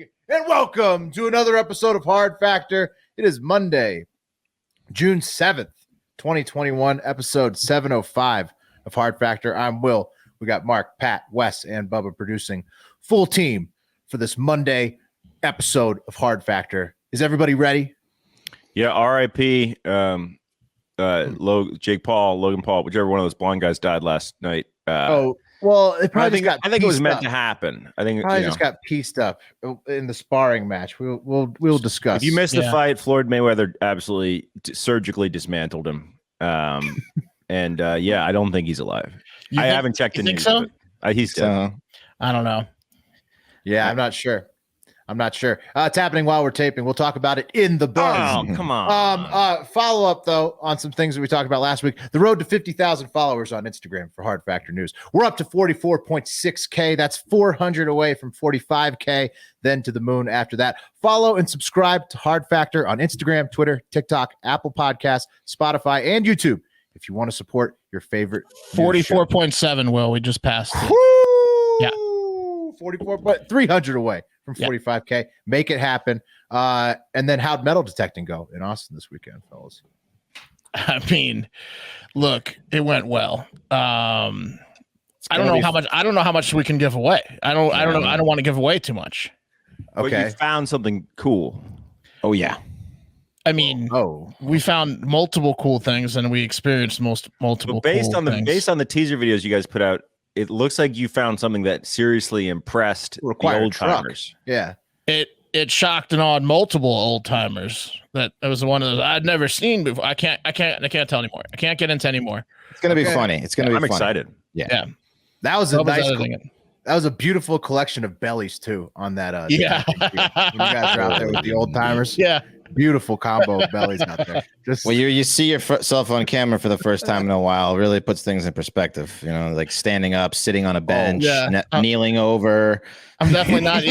morning, and welcome to another episode of Hard Factor. It is Monday, June 7th, 2021, episode 705 of Hard Factor. I'm Will. We got Mark, Pat, Wes, and Bubba producing. Full team for this Monday episode of Hard Factor. Is everybody ready? Yeah, R.I.P. Logan Paul, whichever one of those blonde guys died last night. Well, it probably I think it was meant to happen. I think probably just got pieced up in the sparring match. We'll discuss. If you missed the fight, Floyd Mayweather absolutely surgically dismantled him. I don't think he's alive. I haven't checked the news. So? He's dead. I don't know. Yeah, I'm not sure. It's happening while we're taping. We'll talk about it in the buzz. Oh, come on. Follow up, though, on some things that we talked about last week. The road to 50,000 followers on Instagram for Hard Factor News. We're up to 44.6K. That's 400 away from 45K, then to the moon after that. Follow and subscribe to Hard Factor on Instagram, Twitter, TikTok, Apple Podcasts, Spotify, and YouTube if you want to support your favorite 44.7, Will. We just passed it. Woo! Yeah. 44, but 300 away from 45K. Yeah. Make it happen. And then how'd metal detecting go in Austin this weekend, fellas? I mean, look, it went well. I don't know how much we can give away. I don't know. I don't want to give away too much. Okay. But you found something cool. Oh yeah. I mean, we found multiple cool things and we experienced multiple. But based cool on the things. based on the teaser videos you guys put out, it looks like you found something that seriously impressed the old timers. Yeah. It shocked and awed multiple old timers. That was one of those I'd never seen before. I can't tell anymore. I can't get into anymore. It's gonna be funny. It's gonna be I'm funny. excited. Yeah. That was a nice that was a beautiful collection of bellies too on that when you guys are out there with the old timers. Yeah. Beautiful combo of bellies out there. Just well, you see yourself on camera for the first time in a while. It really puts things in perspective. You know, like standing up, sitting on a bench, kneeling over. I'm definitely not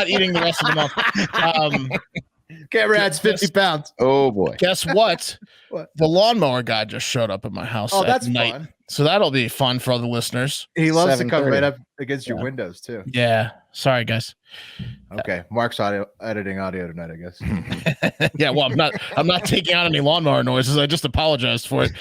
eating the rest of the month. Camera adds 50 pounds. Oh boy! Guess what? The lawnmower guy just showed up at my house. Oh, that's night. fun. So that'll be fun for all the listeners. He loves to come right up against your windows too. Yeah. Sorry, guys. Okay, Mark's editing audio tonight, I guess. Yeah, well, I'm not taking out any lawnmower noises. I just apologized for it.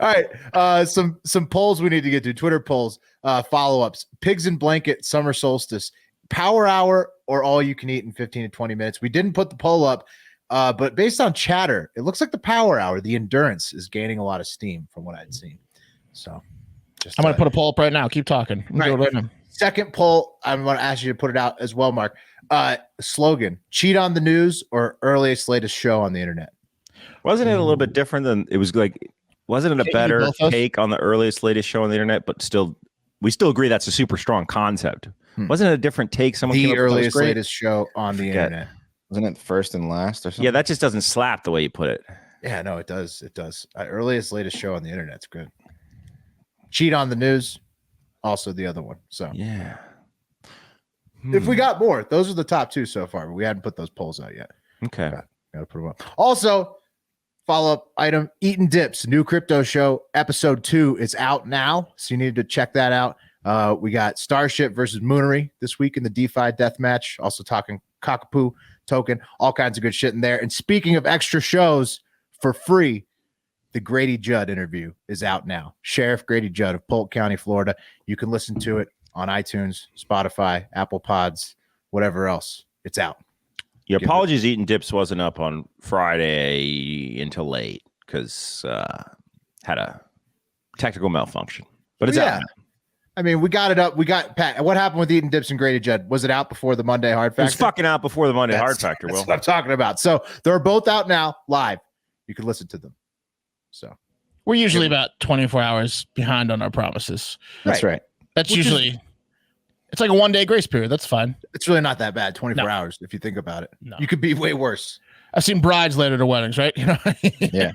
All right, some polls we need to get to. Twitter polls, follow-ups. Pigs in blanket, summer solstice, power hour, or all you can eat in 15 to 20 minutes. We didn't put the poll up, but based on chatter, it looks like the power hour, the endurance, is gaining a lot of steam from what I'd seen. So, I'm going to put a poll up right now. Keep talking. Right now. Second poll, I'm going to ask you to put it out as well, Mark. Slogan: cheat on the news or earliest, latest show on the internet. Wasn't it a little bit different than it was like? Wasn't it a better take on the earliest, latest show on the internet? But we still agree that's a super strong concept. Wasn't it a different take? The earliest, latest show on the internet. Wasn't it first and last or something? Yeah, that just doesn't slap the way you put it. Yeah, no, it does. It does. Earliest, latest show on the internet's good. Cheat on the news, also the other one. So yeah. If we got more, those are the top two so far, but we hadn't put those polls out yet. Okay. Gotta put them up. Also, follow-up item, Eatin' Dips, new crypto show, episode 2 is out now, so you need to check that out. We got Starship versus Moonery this week in the DeFi deathmatch. Also talking Cockapoo token, all kinds of good shit in there. And speaking of extra shows for free, the Grady Judd interview is out now. Sheriff Grady Judd of Polk County, Florida. You can listen to it on iTunes, Spotify, Apple Pods, whatever else. It's out. Yeah, apologies. Eating Dips wasn't up on Friday until late because had a technical malfunction. But it's out. I mean, we got it up. We got Pat. What happened with Eating Dips and Grady Judd? Was it out before the Monday Hard Factor? It was fucking out before the Monday Hard Factor. That's what I'm talking about. So they're both out now, live. You can listen to them. So we're usually about 24 hours behind on our promises. That's right. That's usually it's like a 1 day grace period. That's fine. It's really not that bad. 24 hours if you think about it. No. You could be way worse. I've seen brides later to weddings, right? You know. Yeah.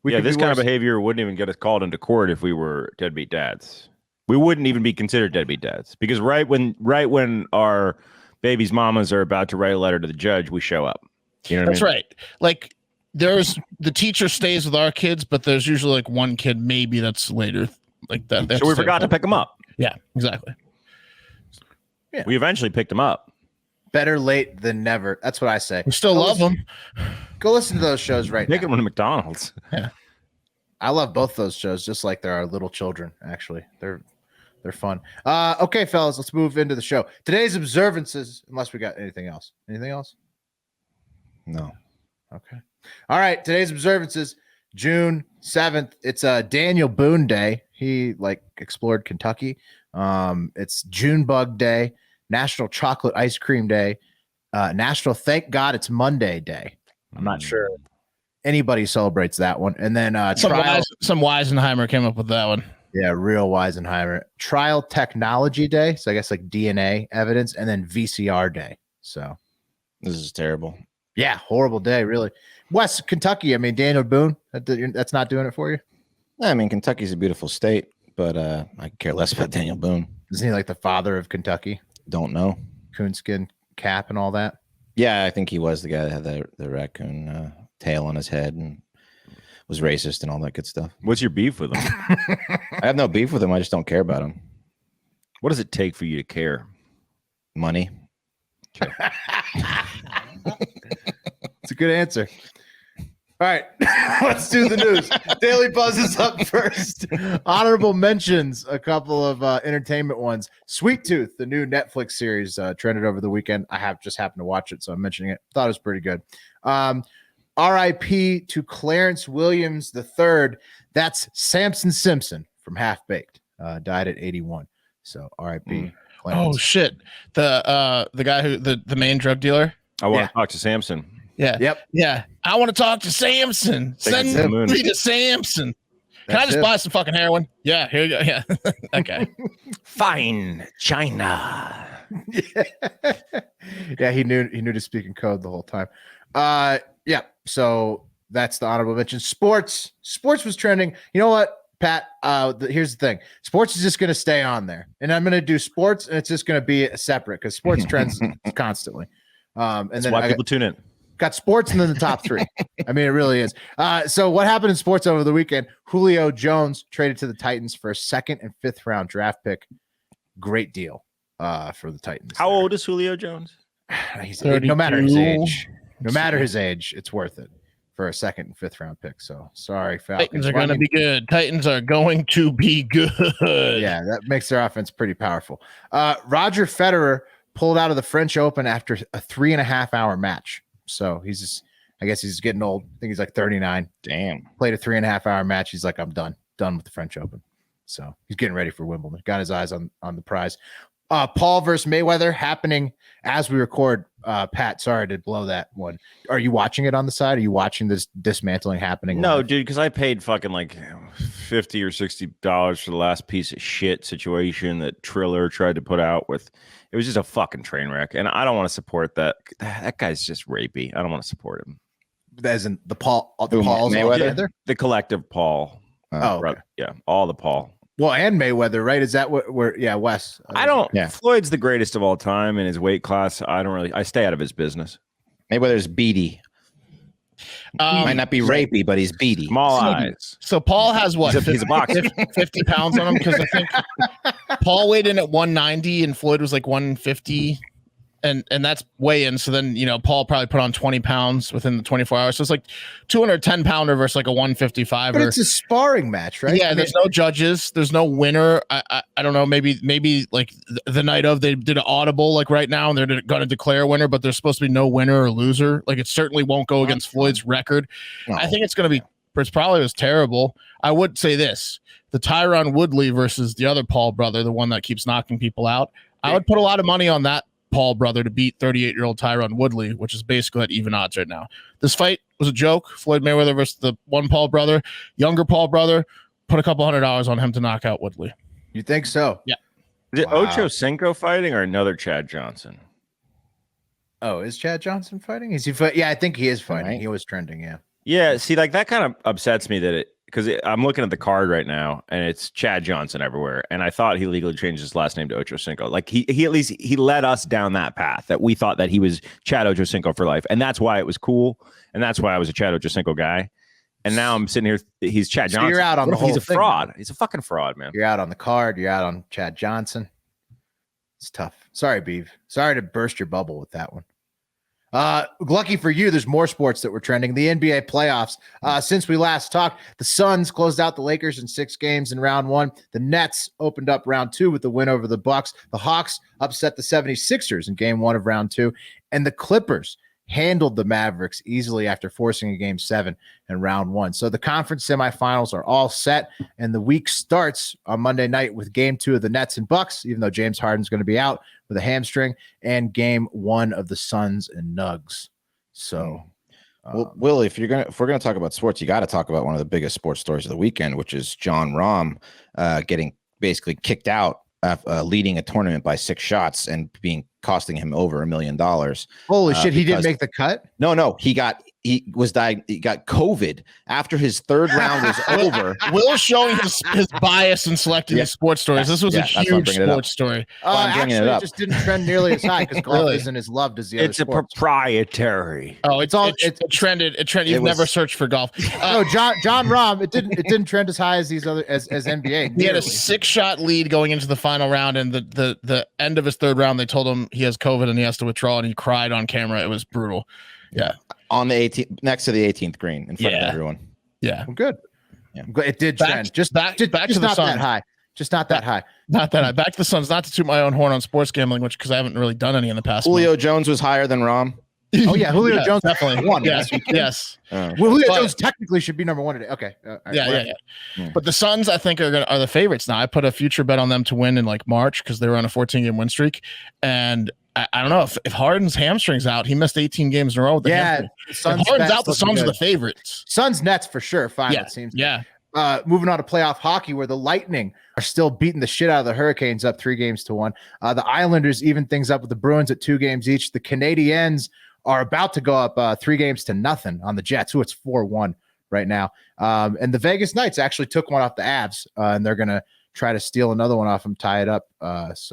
This kind of behavior wouldn't even get us called into court if we were deadbeat dads. We wouldn't even be considered deadbeat dads because right when our baby's mamas are about to write a letter to the judge, we show up. You know what I mean? That's right. Like there's the teacher stays with our kids, but there's usually like one kid maybe that's later like that. So we forgot to pick them up. Yeah, exactly. Yeah. We eventually picked him up. Better late than never. That's what I say. We still love him. Go listen to those shows right now. Take him to McDonald's. Yeah. I love both those shows, just like there are little children, actually. They're fun. Okay, fellas, let's move into the show. Today's observances, unless we got anything else. Anything else? No. Okay. All right. Today's observances, June 7th. It's Daniel Boone Day. He explored Kentucky. It's Junebug Day, National Chocolate Ice Cream Day, National Thank God It's Monday Day. I'm not sure anybody celebrates that one. And then some Weisenheimer came up with that one. Yeah, real Weisenheimer. Trial Technology Day. So I guess DNA evidence, and then VCR Day. So this is terrible. Yeah, horrible day, really. West Kentucky. I mean, Daniel Boone. That's not doing it for you. I mean, Kentucky's a beautiful state, but I could care less about Daniel Boone. Isn't he like the father of Kentucky? Don't know. Coonskin cap and all that. Yeah, I think he was the guy that had the raccoon tail on his head and was racist and all that good stuff. What's your beef with him? I have no beef with him. I just don't care about him. What does it take for you to care? Money. Okay. It's a good answer. All right, let's do the news. Daily Buzz is up first. Honorable mentions, a couple of entertainment ones. Sweet Tooth, the new Netflix series, trended over the weekend. I just happened to watch it, so I'm mentioning it. Thought it was pretty good. R.I.P. to Clarence Williams III. That's Samson Simpson from Half Baked. Died at 81. So R.I.P. Oh shit! The guy who the main drug dealer. I want to talk to Samson. Yeah. Yep. Yeah. I want to talk to Samson. Send me to Samson. Can I just buy some fucking heroin? Yeah. Here you go. Yeah. Okay. Fine, China. Yeah. He knew to speak in code the whole time. Yeah. So that's the honorable mention. Sports was trending. You know what, Pat? Here's the thing. Sports is just going to stay on there, and I'm going to do sports, and it's just going to be separate because sports trends constantly. And that's then why people tune in. Got sports and then the top three. I mean, it really is. So what happened in sports over the weekend? Julio Jones traded to the Titans for a 2nd and 5th round draft pick. Great deal for the Titans. How old is Julio Jones? No matter his age, it's worth it for a 2nd and 5th round pick. So sorry, Falcons. Titans are going to be good. Titans are going to be good. Yeah, that makes their offense pretty powerful. Roger Federer pulled out of the French Open after a 3.5-hour match. So I guess he's getting old. I think he's like 39. Damn. Played a 3.5-hour match. He's like, I'm done with the French Open. So he's getting ready for Wimbledon. Got his eyes on the prize. Paul versus Mayweather happening as we record. Pat, sorry to blow that one. Are you watching it on the side? Are you watching this dismantling happening? No, dude, because I paid fucking like $50 or $60 for the last piece of shit situation that Triller tried to put out with. It was just a fucking train wreck, and I don't want to support that. That guy's just rapey. I don't want to support him. As in the Pauls Mayweather? The collective Paul. Okay. Yeah, all the Paul. Well, and Mayweather, right? Is that what we're? Yeah, Wes. I don't. Yeah. Floyd's the greatest of all time in his weight class. I stay out of his business. Mayweather's beady. Might not be rapey, but he's beady. Small eyes. So Paul has what? He's a boxer. 50 pounds on him, because I think Paul weighed in at 190 and Floyd was like 150. And that's weigh in. So then, Paul probably put on 20 pounds within the 24 hours. So it's like 210 pounder versus like a 155. But it's a sparring match, right? Yeah. There's no judges. There's no winner. I don't know. Maybe like the night of, they did an audible like right now and they're going to declare a winner, but there's supposed to be no winner or loser. Like it certainly won't go against Floyd's record. No. I think it's going to be, it probably was terrible. I would say this, the Tyron Woodley versus the other Paul brother, the one that keeps knocking people out. I would put a lot of money on that Paul brother to beat 38-year-old Tyron Woodley, which is basically at even odds right now. This fight was a joke. Floyd Mayweather versus the one Paul brother, younger Paul brother. Put a couple $100 on him to knock out Woodley. You think so? Yeah. Is it Ocho Cinco fighting or another Chad Johnson? Oh, is Chad Johnson fighting? Is he? Yeah, I think he is fighting. Right. He was trending. Yeah. Yeah. See, like that kind of upsets me that because I'm looking at the card right now and it's Chad Johnson everywhere. And I thought he legally changed his last name to Ocho Cinco. Like he at least he led us down that path that we thought that he was Chad Ocho Cinco for life. And that's why it was cool. And that's why I was a Chad Ocho Cinco guy. And now I'm sitting here. He's Chad Johnson. You're out on the whole thing. He's a fraud. Man. He's a fucking fraud, man. You're out on the card. You're out on Chad Johnson. It's tough. Sorry, Beeve. Sorry to burst your bubble with that one. Lucky for you, there's more sports that were trending. The NBA playoffs. Since we last talked, the Suns closed out the Lakers in 6 games in round 1. The Nets opened up round 2 with the win over the Bucks. The Hawks upset the 76ers in game 1 of round 2. And the Clippers handled the Mavericks easily after forcing a game 7 in round 1. So the conference semifinals are all set, and the week starts on Monday night with game 2 of the Nets and Bucks, even though James Harden's going to be out with a hamstring, and game 1 of the Suns and Nugs. So, well, Will, if we're gonna talk about sports, you got to talk about one of the biggest sports stories of the weekend, which is John Rahm getting basically kicked out, leading a tournament by 6 shots and costing him over $1 million. Holy shit! He didn't make the cut. No, he got COVID after his 3rd round was over. Will's showing his bias in selecting these sports stories. This was a huge sports story. I'm bringing it up. It just didn't trend nearly as high because golf isn't as loved as the other sports. It's proprietary. Oh, it trended. It trended. You've never searched for golf. No, John Rahm. It didn't trend as high as these other as NBA. He had a 6-shot lead going into the final round, and the end of his 3rd round, they told him he has COVID and he has to withdraw, and he cried on camera. It was brutal. Yeah. On the 18th, next to the 18th green in front of everyone. Yeah. I'm good. Yeah. It did trend. Just back to the not Suns. That high. Just not that high. Not that high. Back to the Suns. Not to toot my own horn on sports gambling, because I haven't really done any in the past. Julio Jones was higher than Rahm. Oh yeah, Julio Jones definitely won. Yes. Well, Julio Jones technically should be number 1 today. Okay. Yeah. But the Suns, I think, are the favorites now. I put a future bet on them to win in like March because they were on a 14-game win streak, and I don't know if Harden's hamstring's out. He missed 18 games in a row with the hamstring. If Harden's out, the Suns are the favorites. Suns Nets for sure. Fine. It seems. Yeah. Moving on to playoff hockey, where the Lightning are still beating the shit out of the Hurricanes, up 3-1. The Islanders even things up with the Bruins at 2 games each. The Canadiens are about to go up 3-0 on the Jets, who it's 4-1 right now. And the Vegas Knights actually took one off the Avs, and they're going to try to steal another one off them, tie it up. That's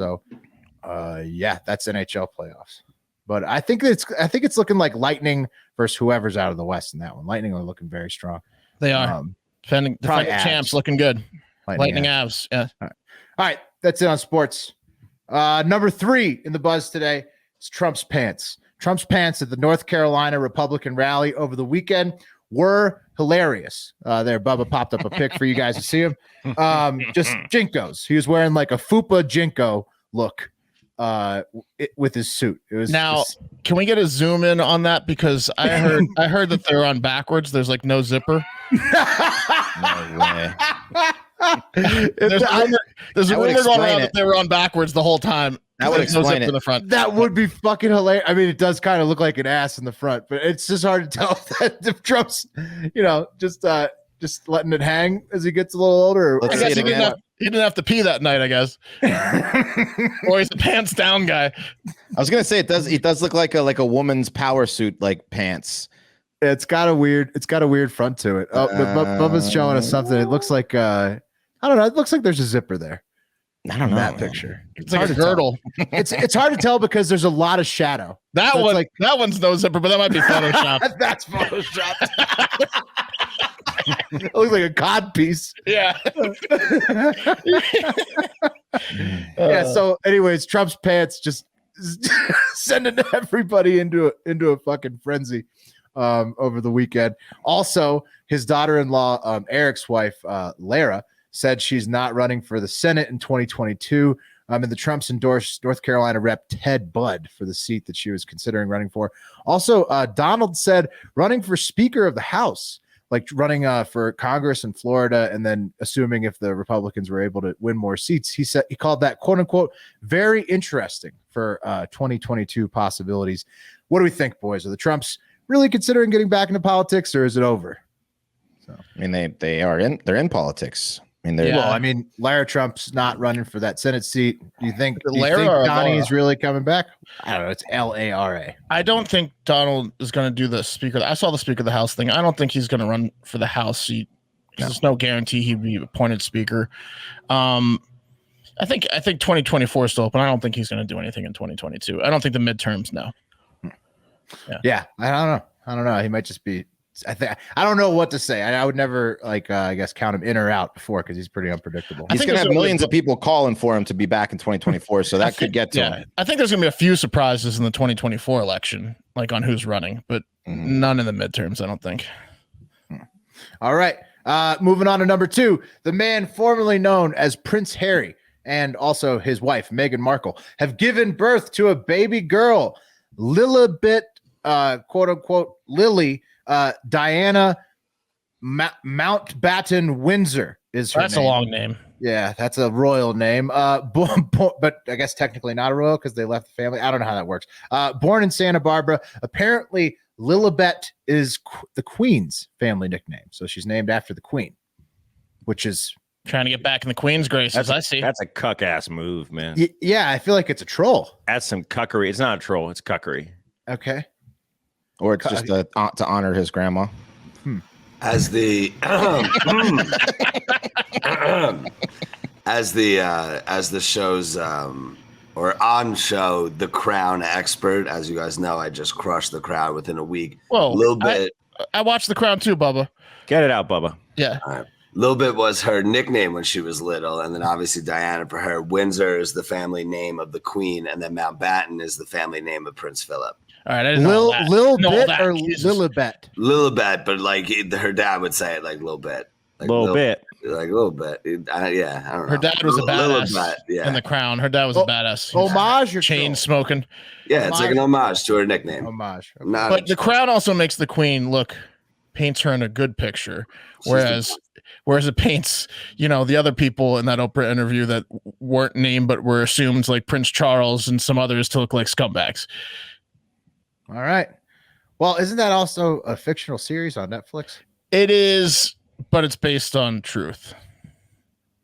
NHL playoffs. But I think it's looking like Lightning versus whoever's out of the West in that one. Lightning are looking very strong. They are. Defending champs looking good. Lightning Avs. Yeah. All right. That's it on sports. Number 3 in the buzz today is Trump's pants. Trump's pants at the North Carolina Republican rally over the weekend were hilarious. There, Bubba popped up a pic for you guys to see him. Just Jinkos. He was wearing like a FUPA Jinko look with his suit. It was Can we get a zoom in on that? Because I heard that they're on backwards. There's like no zipper. No way. There's a rumor going around that they were on backwards the whole time. That would explain it. In the front. That would be fucking hilarious. I mean, it does kind of look like an ass in the front, but it's just hard to tell if Trump's, just letting it hang as he gets a little older. I guess he didn't have to pee that night, I guess. Or he's a pants down guy. I was gonna say it does look like a woman's power suit, like pants. It's got a weird front to it. Oh, Bubba's showing us something. It looks like I don't know. It looks like there's a zipper there. I don't know that picture. It's like a girdle. It's hard to tell because there's a lot of shadow. That one's no zipper, but that might be Photoshop. That's Photoshop. It looks like a cod piece. Yeah. So anyways, Trump's pants just sending everybody into a fucking frenzy over the weekend. Also, his daughter-in-law, Eric's wife, Lara, said she's not running for the Senate in 2022. And the Trumps endorsed North Carolina Rep. Ted Budd for the seat that she was considering running for. Also, Donald said running for Speaker of the House, like running for Congress in Florida, and then assuming if the Republicans were able to win more seats, he called that, quote unquote, very interesting for 2022 possibilities. What do we think, boys? Are the Trumps really considering getting back into politics, or is it over? So, I mean, they're in politics. I mean, Lara Trump's not running for that Senate seat. Do you think Donnie's really coming back? I don't know. It's Lara. I don't think Donald is going to do the Speaker. I saw the Speaker of the House thing. I don't think he's going to run for the House seat. There's no guarantee he'd be appointed Speaker. I think 2024 is still open. I don't think he's going to do anything in 2022. I don't think the midterms. No. Yeah. I don't know. He might just be I don't know what to say. I would never I guess count him in or out before because he's pretty unpredictable. He's going to have millions of people calling for him to be back in 2024, so that could get to him. I think there's going to be a few surprises in the 2024 election, like on who's running, but none in the midterms, I don't think. All right. Moving on to number 2, the man formerly known as Prince Harry and also his wife, Meghan Markle, have given birth to a baby girl, Lilibet, quote unquote, Lily, Diana Mountbatten Windsor is her That's name. a long name. Yeah, that's a royal name. But I guess technically not a royal because they left the family. I don't know how that works. Born in Santa Barbara, apparently Lilibet is the Queen's family nickname. So she's named after the Queen, which is trying to get back in the Queen's graces. I see. That's a cuck ass move, man. Yeah, I feel like it's a troll. That's some cuckery. It's not a troll. It's cuckery. Okay. Or it's just to honor his grandma. As the as the show's or on show, The Crown expert, as you guys know, I just crushed The Crown within a week. Well, a little bit. I watched The Crown too, Bubba. Get it out, Bubba. Yeah. All right. Little bit was her nickname when she was little, and then obviously Diana for her. Windsor is the family name of the Queen, and then Mountbatten is the family name of Prince Philip. All right, I didn't know that. Lilibet or Lilibet? Lilibet, but like her dad would say it like little bit. Like little bit. Like a little bit. I don't know. Her dad was a badass Lilibet, in The Crown. Her dad was a badass. Homage or chain smoking. Yeah, it's like an homage to her nickname. Homage. Okay. But The Crown also makes the Queen paints her in a good picture, whereas it paints, the other people in that Oprah interview that weren't named but were assumed, like Prince Charles and some others, to look like scumbags. All right. Well, isn't that also a fictional series on Netflix? It is, but it's based on truth.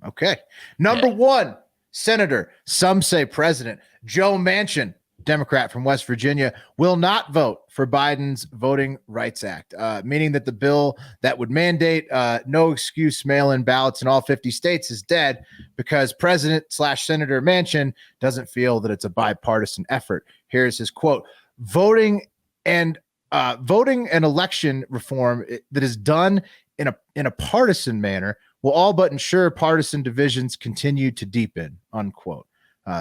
Okay. Number 1, Senator, some say President, Joe Manchin, Democrat from West Virginia, will not vote for Biden's Voting Rights Act, meaning that the bill that would mandate no excuse mail-in ballots in all 50 states is dead because President/Senator Manchin doesn't feel that it's a bipartisan effort. Here's his quote: voting and election reform that is done in a partisan manner will all but ensure partisan divisions continue to deepen, unquote.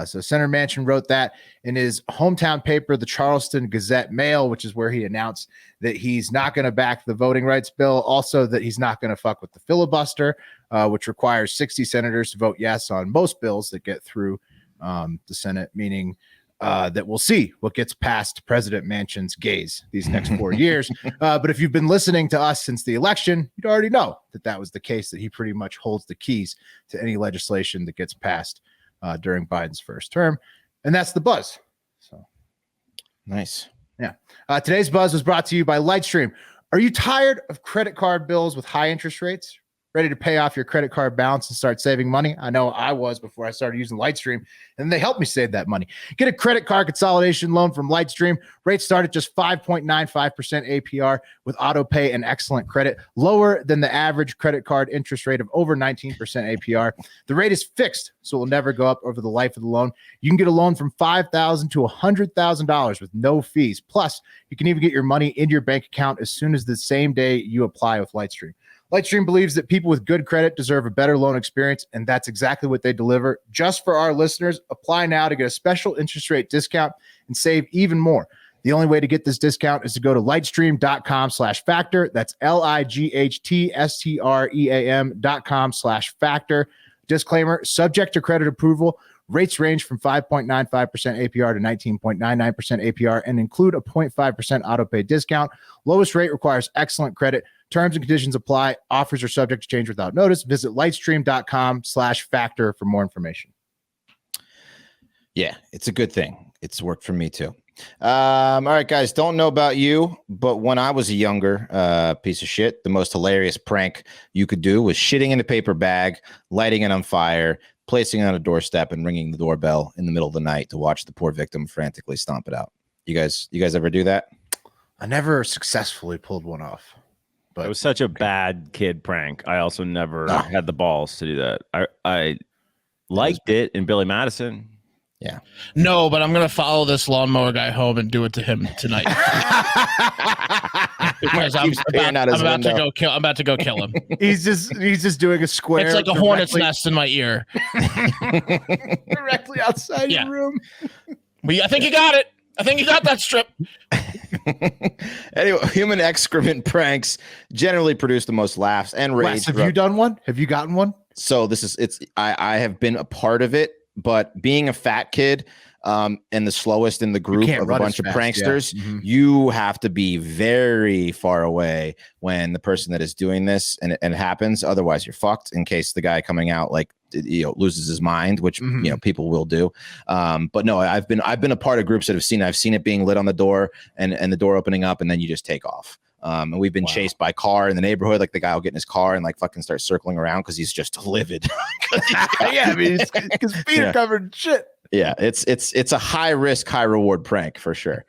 So Senator Manchin wrote that in his hometown paper, the Charleston Gazette-Mail, which is where he announced that he's not going to back the voting rights bill. Also that he's not going to fuck with the filibuster, which requires 60 senators to vote yes on most bills that get through the Senate, meaning that we'll see what gets past President Manchin's gaze these next 4 years. But if you've been listening to us since the election, you'd already know that was the case, that he pretty much holds the keys to any legislation that gets passed during Biden's first term. And that's the buzz. So nice. Yeah. Today's buzz was brought to you by Lightstream. Are you tired of credit card bills with high interest rates? Ready to pay off your credit card balance and start saving money? I know I was before I started using Lightstream, and they helped me save that money. Get a credit card consolidation loan from Lightstream. Rates start at just 5.95% APR with auto pay and excellent credit, lower than the average credit card interest rate of over 19% APR. The rate is fixed, so it will never go up over the life of the loan. You can get a loan from $5,000 to $100,000 with no fees. Plus, you can even get your money into your bank account as soon as the same day you apply with Lightstream. Lightstream believes that people with good credit deserve a better loan experience, and that's exactly what they deliver. Just for our listeners, apply now to get a special interest rate discount and save even more. The only way to get this discount is to go to lightstream.com/factor. That's lightstream.com/factor. Disclaimer, subject to credit approval. Rates range from 5.95% APR to 19.99% APR and include a 0.5% auto pay discount. Lowest rate requires excellent credit. Terms and conditions apply. Offers are subject to change without notice. Visit lightstream.com/factor for more information. Yeah, it's a good thing. It's worked for me too. All right, guys, don't know about you, but when I was a younger piece of shit, the most hilarious prank you could do was shitting in a paper bag, lighting it on fire, placing it on a doorstep, and ringing the doorbell in the middle of the night to watch the poor victim frantically stomp it out. You guys ever do that? I never successfully pulled one off. But it was such a bad kid prank. I also never had the balls to do that. I liked it in Billy Madison. Yeah. No, but I'm going to follow this lawnmower guy home and do it to him tonight. because I'm about to go kill him. He's just doing a square. It's like a hornet's nest in my ear. Directly outside your room. I think you got it. I think you got that strip. Anyway, human excrement pranks generally produce the most laughs and rage. Wes, have you done one? Have you gotten one? So I have been a part of it, but being a fat kid and the slowest in the group of a bunch of pranksters, you have to be very far away when the person that is doing this and it happens. Otherwise, you're fucked in case the guy coming out loses his mind, which people will do. But no, I've been a part of groups that have seen it. I've seen it being lit on the door and the door opening up, and then you just take off. And we've been chased by car in the neighborhood. Like the guy will get in his car and like fucking start circling around because he's just livid. I mean, his feet are covered in shit. Yeah, it's a high risk, high reward prank for sure.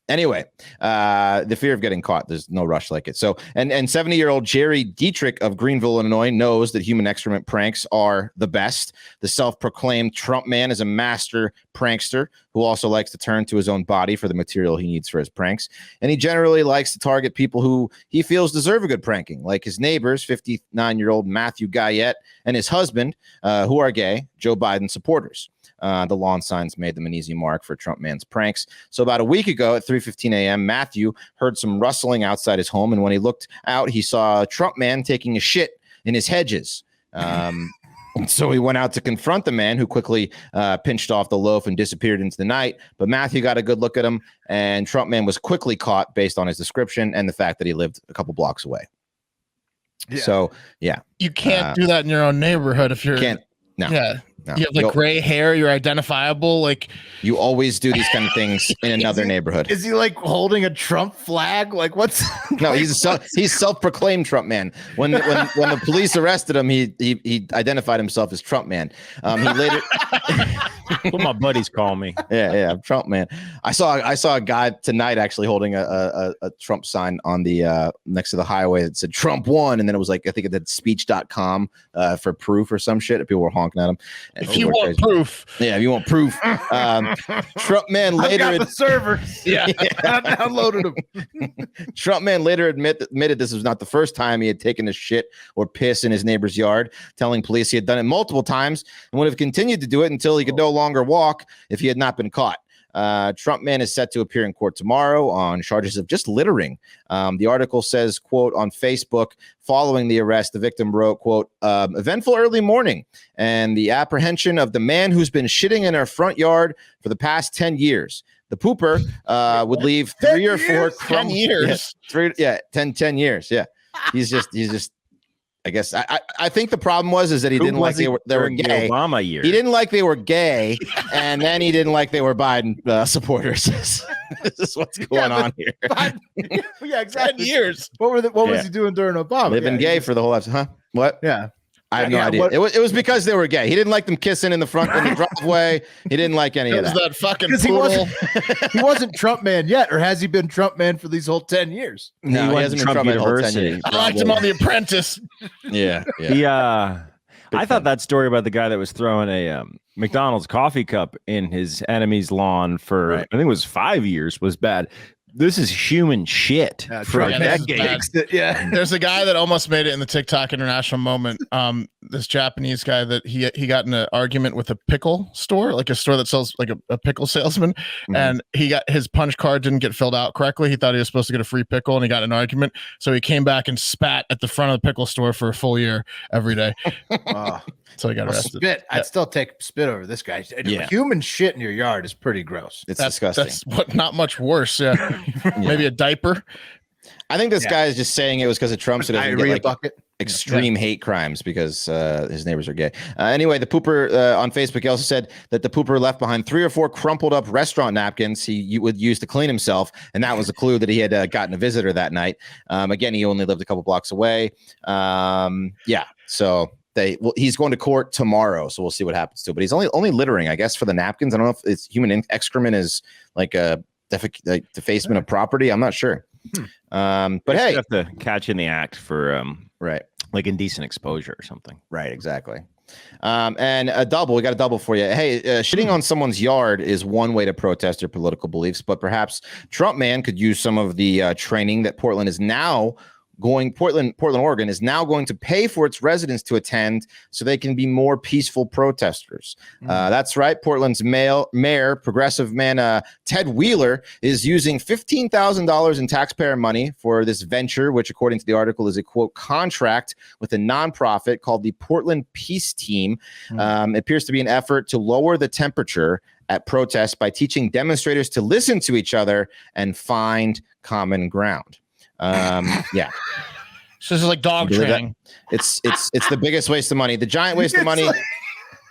Anyway, the fear of getting caught, there's no rush like it. So, and 70-year-old Jerry Dietrich of Greenville, Illinois, knows that human excrement pranks are the best. The self-proclaimed Trump man is a master prankster who also likes to turn to his own body for the material he needs for his pranks. And he generally likes to target people who he feels deserve a good pranking, like his neighbors, 59-year-old Matthew Guyette and his husband, who are gay, Joe Biden supporters. The lawn signs made them an easy mark for Trump man's pranks. So about a week ago at 3:15 a.m., Matthew heard some rustling outside his home. And when he looked out, he saw a Trump man taking a shit in his hedges. So he went out to confront the man, who quickly pinched off the loaf and disappeared into the night. But Matthew got a good look at him, and Trump man was quickly caught based on his description and the fact that he lived a couple blocks away. Yeah. So, yeah. You can't do that in your own neighborhood if you're... No. Yeah. No. You have gray hair, you're identifiable. Like, you always do these kind of things in another neighborhood. Is he like holding a Trump flag? Like, what's no? He's self-proclaimed Trump man. When the police arrested him, he identified himself as Trump man. He later what my buddies call me. Yeah, Trump man. I saw a guy tonight actually holding a Trump sign on the next to the highway that said Trump won, and then it was like, I think it did speech.com for proof or some shit. People were honking at him. If you want proof. Yeah, if you want proof. Trump man later... I've got the servers. Yeah. I downloaded them. Trump man later admitted this was not the first time he had taken a shit or piss in his neighbor's yard, telling police he had done it multiple times and would have continued to do it until he could no longer walk if he had not been caught. Trump man is set to appear in court tomorrow on charges of just littering. The article says, quote, on Facebook, following the arrest, the victim wrote, quote, eventful early morning and the apprehension of the man who's been shitting in our front yard for the past 10 years. The pooper would leave 3 or 4 10 years. 10 years. Yeah. He's just I guess I think the problem was that he didn't like they were gay. The Obama year. He didn't like they were gay, and then he didn't like they were Biden supporters. This is what's going on here. Yeah, exactly. 10 years. What was he doing during Obama? Living gay for the whole life, huh? What? Yeah. I have no idea. It was because they were gay. He didn't like them kissing in the driveway. He didn't like any of that. That fucking poodle. He wasn't Trump man yet, or has he been Trump man for these whole 10 years? No, he hasn't been Trump man the whole 10 years. I liked him on The Apprentice. Yeah. I thought that story about the guy that was throwing a McDonald's coffee cup in his enemy's lawn for, I think it was 5 years, was bad. This is human shit for decades. Yeah. There's a guy that almost made it in the TikTok international moment. This Japanese guy that he got in an argument with a pickle store, like a store that sells like a pickle salesman. Mm-hmm. And his punch card didn't get filled out correctly. He thought he was supposed to get a free pickle, and he got in an argument. So he came back and spat at the front of the pickle store for a full year every day. So he got arrested. Spit. I'd still take spit over this guy. Yeah. Human shit in your yard is pretty gross. It's disgusting. That's not much worse. Yeah. Maybe a diaper. I think this guy is just saying it was because of Trump, so doesn't get like extreme hate crimes because his neighbors are gay. Anyway, the pooper on Facebook also said that the pooper left behind 3 or 4 crumpled up restaurant napkins he would use to clean himself, and that was a clue that he had gotten a visitor that night. Again, he only lived a couple blocks away. So he's going to court tomorrow, so we'll see what happens to it. But he's only littering, I guess, for the napkins. I don't know if it's human excrement is like a defacement of property. I'm not sure. But hey, you have to catch in the act for right, like indecent exposure or something. Right, exactly. And a double. We got a double for you. Hey, shitting on someone's yard is one way to protest your political beliefs, but perhaps Trump man could use some of the training that Portland, Oregon is now going to pay for its residents to attend so they can be more peaceful protesters. That's right. Portland's mayor, progressive man Ted Wheeler, is using $15,000 in taxpayer money for this venture, which according to the article is a quote contract with a nonprofit called the Portland Peace Team. It appears to be an effort to lower the temperature at protests by teaching demonstrators to listen to each other and find common ground. Yeah. So this is like dog training. It's the biggest waste of money. The giant waste of money.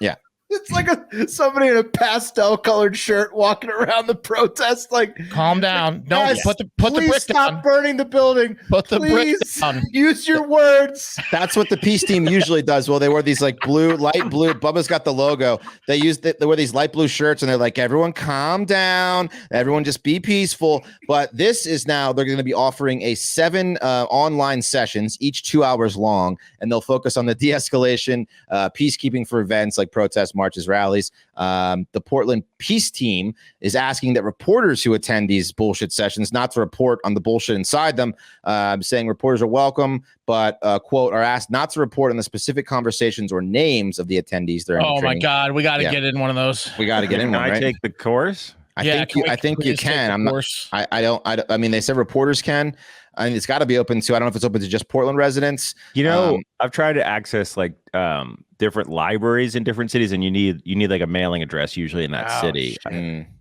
Yeah. It's like somebody in a pastel colored shirt walking around the protest. Like, calm down. No, guys, put the brick stop down. burning the building. Put the brick Please down. use your words. That's what the peace team usually does. Well, they wear these like light blue. Bubba's got the logo. They wear these light blue shirts and they're like, everyone calm down. Everyone just be peaceful. But this is now, they're going to be offering 7 online sessions, each 2 hours long. And they'll focus on the de-escalation, peacekeeping for events like protests, marches, rallies. The Portland Peace Team is asking that reporters who attend these bullshit sessions not to report on the bullshit inside them, saying reporters are welcome, but quote, are asked not to report on the specific conversations or names of the attendees. Oh my God, we got to get in one of those. We got to get in one. Can I right? take the course? I think you can. I'm not. I mean, they said reporters can. I mean, it's got to be open to. I don't know if it's open to just Portland residents. You know, I've tried to access like different libraries in different cities, and you need like a mailing address usually in that city.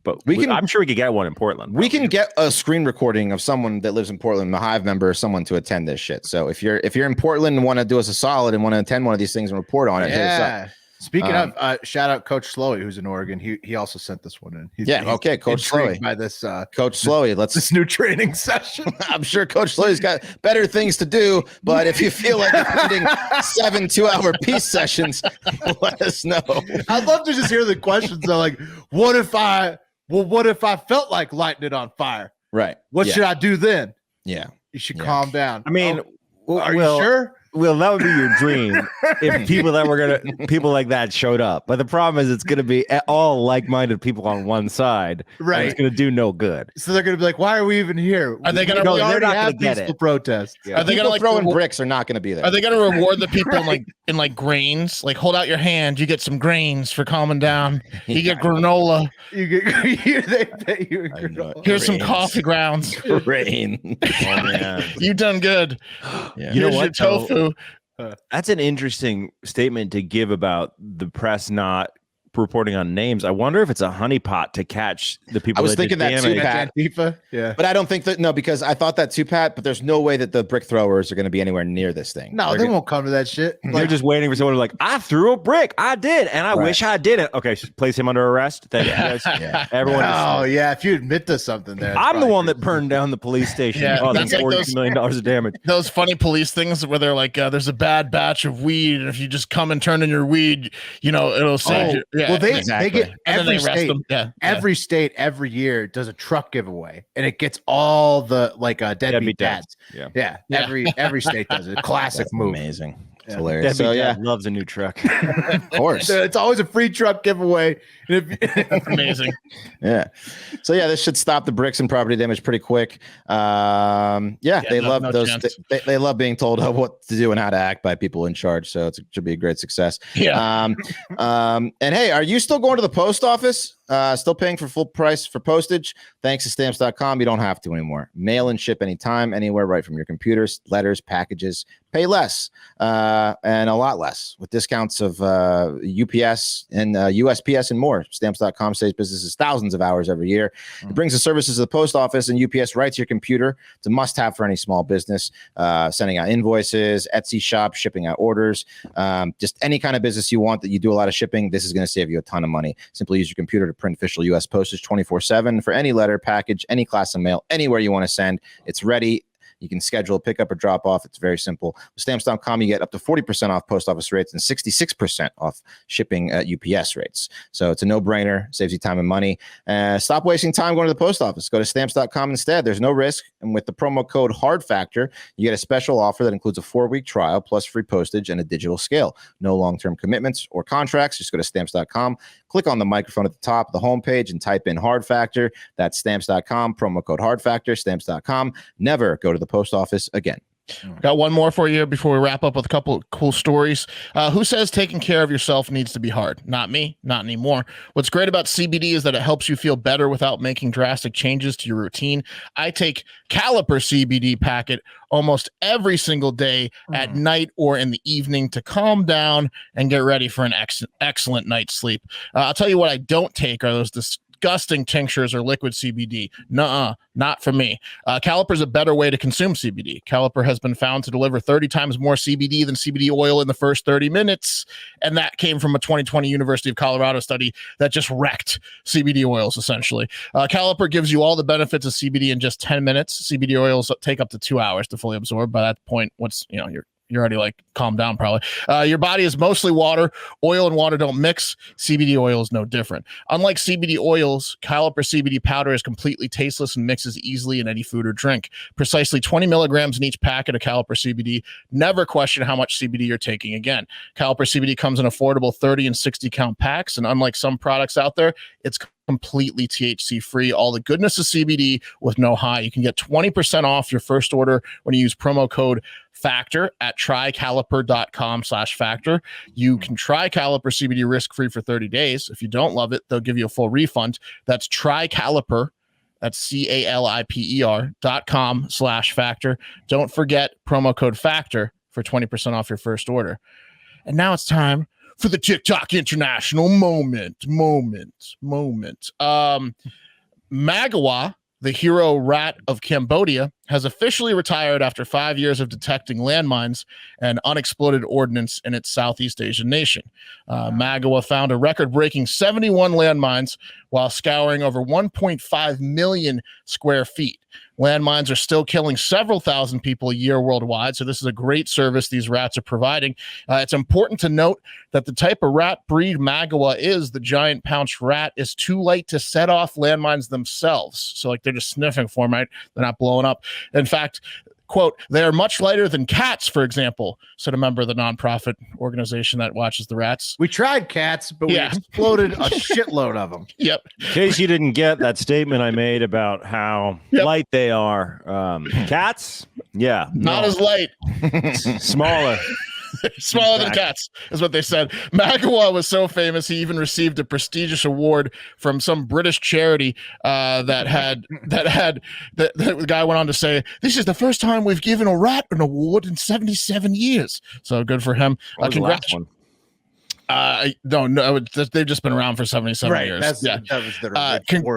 But I'm sure we could get one in Portland. We can get a screen recording of someone that lives in Portland, a Hive member, or someone to attend this shit. So if you're in Portland and want to do us a solid and want to attend one of these things and report on it, hit us up. Speaking of, shout out Coach Slowey, who's in Oregon. He also sent this one in. He's Coach Slowey. By this, Coach Slowey, this new training session. I'm sure Coach Slowey's got better things to do, but if you feel like attending 7 2-hour peace sessions, let us know. I'd love to just hear the questions though, like, what if I felt like lighting it on fire? Right. What should I do then? Yeah. You should calm down. I mean, are you sure? Well, that would be your dream if people like that showed up. But the problem is, it's going to be all like-minded people on one side. Right. It's going to do no good. So they're going to be like, "Why are we even here? Are they going to? They're not going to get peaceful protest. Yeah. Are they going to like throwing bricks? Are not going to be there. Are they going to reward the people in grains? Like, hold out your hand, you get some grains for calming down. You get granola. They pay you granola. Here's some coffee grounds. Grain. Oh man, you done good. Yeah. You know Here's what? your tofu. That's an interesting statement to give about the press not reporting on names. I wonder if it's a honeypot to catch the people. I was thinking that too, Pat. Antifa? Yeah, but I don't think that. No, because I thought that too, Pat. But there's no way that the brick throwers are going to be anywhere near this thing. No, they won't come to that shit. They're just waiting for someone to like, I threw a brick. I did, and I wish I didn't. Okay, place him under arrest. Thank you guys. Yeah. Everyone. Oh yeah, if you admit to something, there. I'm the one that burned down the police station. Yeah, that's like $42 million of damage. Those funny police things where they're like, there's a bad batch of weed, and if you just come and turn in your weed, it'll save you. Yeah, well, they get every state every year does a truck giveaway, and it gets all the deadbeat dads. Yeah. Every state does it. Classic move. Amazing. It's hilarious. So loves a new truck. Of course. It's always a free truck giveaway. That's amazing. Yeah. So this should stop the bricks and property damage pretty quick. They love those. They love being told what to do and how to act by people in charge. So it should be a great success. Yeah. And hey, are you still going to the post office? Still paying for full price for postage? Thanks to stamps.com, you don't have to anymore. Mail and ship anytime, anywhere, right from your computers, letters, packages. Pay less and a lot less with discounts of UPS and USPS and more. Stamps.com saves businesses thousands of hours every year. It brings the services of the post office and UPS right to your computer. It's a must-have for any small business. Sending out invoices, Etsy shop, shipping out orders, just any kind of business you want that you do a lot of shipping. This is going to save you a ton of money. Simply use your computer to print official U.S. postage 24/7 for any letter, package, any class of mail, anywhere you want to send. It's ready. You can schedule a pickup or drop off. It's very simple. With stamps.com, you get up to 40% off post office rates and 66% off shipping at UPS rates. So it's a no-brainer. Saves you time and money. Stop wasting time going to the post office. Go to stamps.com instead. There's no risk. And with the promo code HARDFACTOR, you get a special offer that includes a 4-week trial plus free postage and a digital scale. No long-term commitments or contracts. Just go to stamps.com, click on the microphone at the top of the homepage and type in Hard Factor. That's stamps.com, promo code Hard Factor, stamps.com. Never go to the post office again. Got one more for you before we wrap up with a couple of cool stories. Who says taking care of yourself needs to be hard? Not me, not anymore. What's great about CBD is that it helps you feel better without making drastic changes to your routine. I take Caliper CBD packet almost every single day at night or in the evening to calm down and get ready for an excellent night's sleep. I'll tell you what I don't take are those disgusting tinctures or liquid CBD. Nuh-uh, not for me. Caliper is a better way to consume CBD. Caliper has been found to deliver 30 times more CBD than CBD oil in the first 30 minutes. And that came from a 2020 University of Colorado study that just wrecked CBD oils, essentially. Caliper gives you all the benefits of CBD in just 10 minutes. CBD oils take up to 2 hours to fully absorb. By that point, you're already like calmed down probably. Your body is mostly water. Oil and water don't mix. CBD oil is no different. Unlike CBD oils, Caliper CBD powder is completely tasteless and mixes easily in any food or drink. Precisely 20 milligrams in each packet of Caliper CBD. Never question how much CBD you're taking again. Caliper CBD comes in affordable 30 and 60 count packs. And unlike some products out there, it's completely THC free. All the goodness of CBD with no high. You can get 20% off your first order when you use promo code FACTOR at trycaliper.com/factor. You can try Caliper CBD risk-free for 30 days. If you don't love it, they'll give you a full refund. That's trycaliper. That's CALIPER.com/factor. Don't forget promo code FACTOR for 20% off your first order. And now it's time for the TikTok International moment. Magawa, the hero rat of Cambodia, has officially retired after 5 years of detecting landmines and unexploded ordnance in its Southeast Asian nation. Magawa found a record-breaking 71 landmines while scouring over 1.5 million square feet. Landmines are still killing several thousand people a year worldwide, so this is a great service these rats are providing. It's important to note that the type of rat breed Magawa is, the giant pounched rat, is too light to set off landmines themselves. So like they're just sniffing for them, right? They're not blowing up. In fact, quote, they are much lighter than cats, for example, said a member of the nonprofit organization that watches the rats. We tried cats, but we exploded a shitload of them. Yep. In case you didn't get that statement I made about how light they are. Cats? Yeah. Not as light. Smaller. Smaller than cats is what they said. Magawa was so famous he even received a prestigious award from some British charity the guy went on to say, "This is the first time we've given a rat an award in 77 years." So good for him. Congrats. No, they've just been around for 77 years. That was their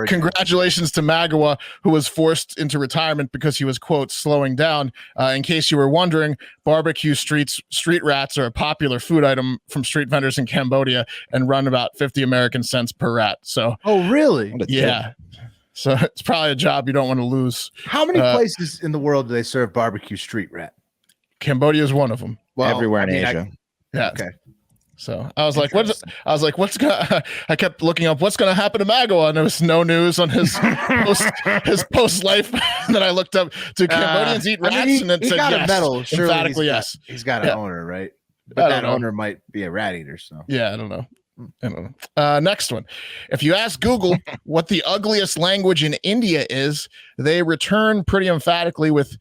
congratulations to Magawa, who was forced into retirement because he was, quote, slowing down. In case you were wondering, barbecue street rats are a popular food item from street vendors in Cambodia and run about 50 American cents per rat. So, oh, really? Yeah. So it's probably a job you don't want to lose. How many places in the world do they serve barbecue street rat? Cambodia is one of them. Well, everywhere in Asia. Okay. So I was like, what's gonna I kept looking up what's gonna happen to Magawa, and there was no news on his post life. And then I looked up, do Cambodians eat rats? And then said yes. Medal. Emphatically yes. He's got an owner, right? But that owner might be a rat eater. So yeah, I don't know. Next one. If you ask Google what the ugliest language in India is, they return pretty emphatically with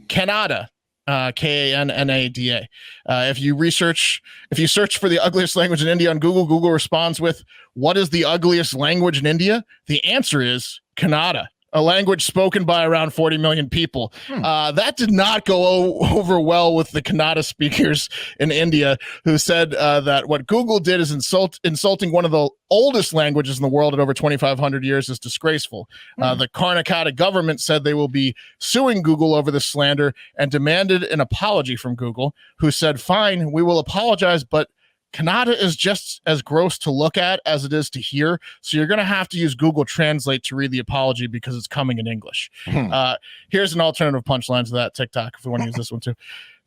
Kannada. Kannada. If you search for the ugliest language in India on Google responds with, "What is the ugliest language in India?" The answer is Kannada, a language spoken by around 40 million people. That did not go over well with the Kannada speakers in India, who said that what Google did is insulting one of the oldest languages in the world at over 2,500 years is disgraceful. The Karnataka government said they will be suing Google over the slander and demanded an apology from Google, who said, "Fine, we will apologize, but Kannada is just as gross to look at as it is to hear, so you're going to have to use Google Translate to read the apology because it's coming in English." Here's an alternative punchline to that TikTok if we want to use this one too.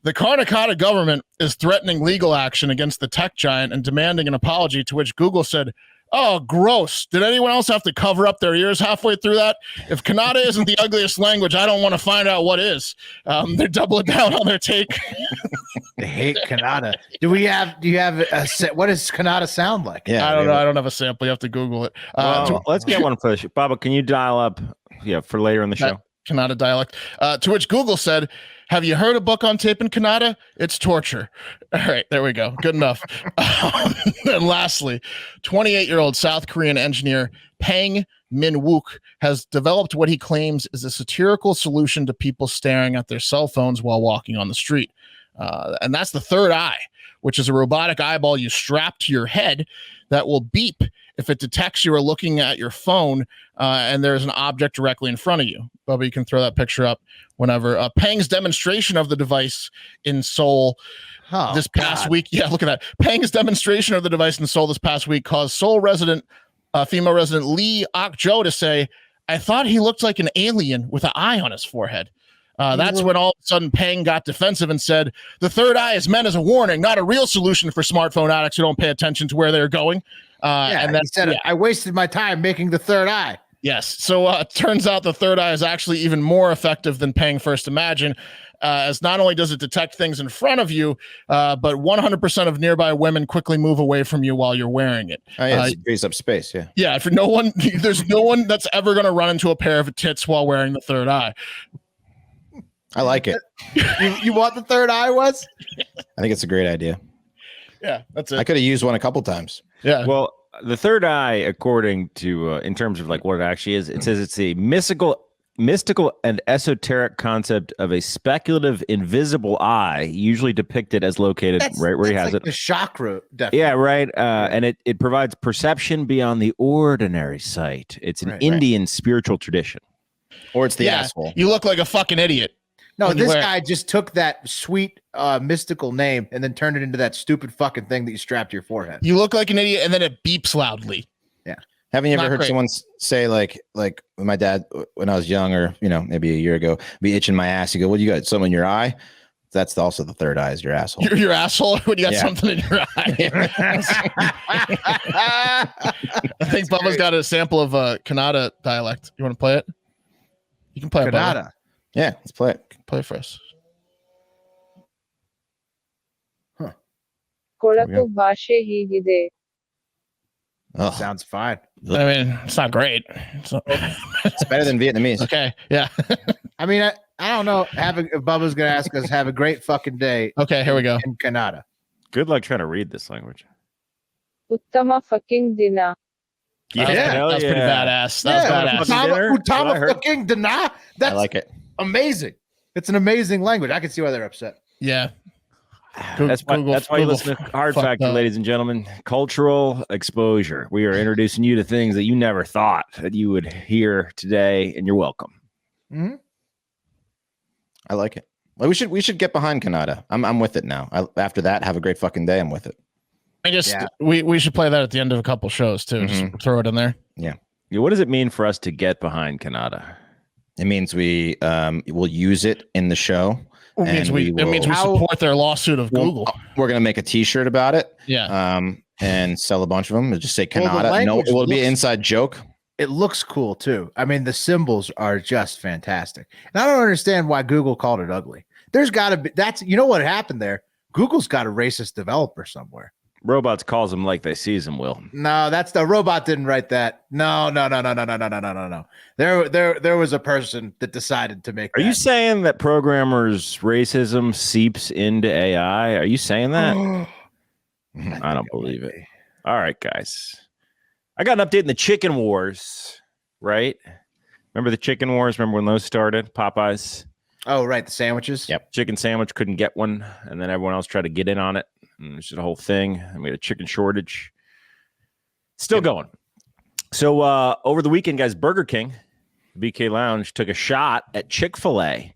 The Karnataka government is threatening legal action against the tech giant and demanding an apology, to which Google said, Oh, gross. Did anyone else have to cover up their ears halfway through that? If Kannada isn't the ugliest language, I don't want to find out what is. They're doubling down on their take. They hate Kannada. Do you have what does Kannada sound like? Yeah, I don't know. I don't have a sample. You have to Google it. Let's get one for Baba. Can you dial up for later in the show? Kannada dialect. To which Google said, have you heard a book on tape in Kannada? It's torture. All right, there we go. Good enough. And lastly, 28-year-old South Korean engineer Pang Min-wook has developed what he claims is a satirical solution to people staring at their cell phones while walking on the street. And that's the third eye, which is a robotic eyeball you strap to your head that will beep if it detects you are looking at your phone and there's an object directly in front of you. Bubba, you can throw that picture up whenever. Pang's demonstration of the device in Seoul this past week. Yeah, look at that. Pang's demonstration of the device in Seoul this past week caused Seoul female resident Lee Ok-jo to say, I thought he looked like an alien with an eye on his forehead. That's when all of a sudden Pang got defensive and said, the third eye is meant as a warning, not a real solution for smartphone addicts who don't pay attention to where they're going. And then said, I wasted my time making the third eye. Yes. So it turns out the third eye is actually even more effective than Pang first imagined, as not only does it detect things in front of you, but 100% of nearby women quickly move away from you while you're wearing it. Oh, yeah, it frees up space. Yeah. Yeah. For no one, there's no one that's ever going to run into a pair of tits while wearing the third eye. I like it. You want the third eye, Wes? I think it's a great idea. Yeah, that's it. I could have used one a couple times. Yeah. Well, the third eye, according to in terms of like what it actually is, it says it's a mystical and esoteric concept of a speculative invisible eye, usually depicted as located right where he has it. The chakra, definitely. Yeah, right. And it provides perception beyond the ordinary sight. It's an Indian spiritual tradition. Or it's the asshole. You look like a fucking idiot. No, this guy just took that sweet mystical name and then turned it into that stupid fucking thing that you strap to your forehead. You look like an idiot, and then it beeps loudly. Yeah. Haven't you ever heard someone say like my dad when I was young, or maybe a year ago, be itching my ass? You go, "Well, you got something in your eye?" That's also the third eye, is your asshole. Your asshole when you got something in your eye. I think Bubba's got a sample of Kannada dialect. You want to play it? You can play Kannada. Yeah, let's play it. Play it for us. ಕೊಳಕು ಭಾಷೆ ಹೀಗಿದೆ. Sounds fine. I mean, it's not great. It's better than Vietnamese. Okay, yeah. I mean, I don't know. Bubba's gonna ask us, have a great fucking day. Okay, here we go. In Kannada. Good luck trying to read this language. ಉತ್ತಮ fucking ದಿನ. That's pretty badass. That was badass. Utama fucking dana. I like it. Amazing. It's an amazing language. I can see why they're upset. Yeah. That's why you listen to Hard Factor, ladies and gentlemen. Cultural exposure. We are introducing you to things that you never thought that you would hear today, and you're welcome. Mm-hmm. I like it. Well, we should get behind Kannada. I'm with it now. After that, have a great fucking day. I'm with it. We should play that at the end of a couple shows too. Mm-hmm. Just throw it in there. Yeah. What does it mean for us to get behind Kannada? It means we will use it in the show. It means we support their lawsuit of Google. We're gonna make a T-shirt about it. Yeah. And sell a bunch of them. It'll just say Kannada. It will be an inside joke. It looks cool too. I mean, the symbols are just fantastic. And I don't understand why Google called it ugly. There's got to be what happened there. Google's got a racist developer somewhere. Robots calls them like they sees them, Will. No, that's the robot didn't write that. No. There was a person that decided to make Are you saying that programmers' racism seeps into AI? Are you saying that? I don't believe it. All right, guys. I got an update in the chicken wars, right? Remember the chicken wars? Remember when those started? Popeyes. Oh, right. The sandwiches. Yep. Chicken sandwich, couldn't get one. And then everyone else tried to get in on it. And it's just a whole thing. And we had a chicken shortage. Still going. So over the weekend, guys, Burger King, BK Lounge, took a shot at Chick-Fil-A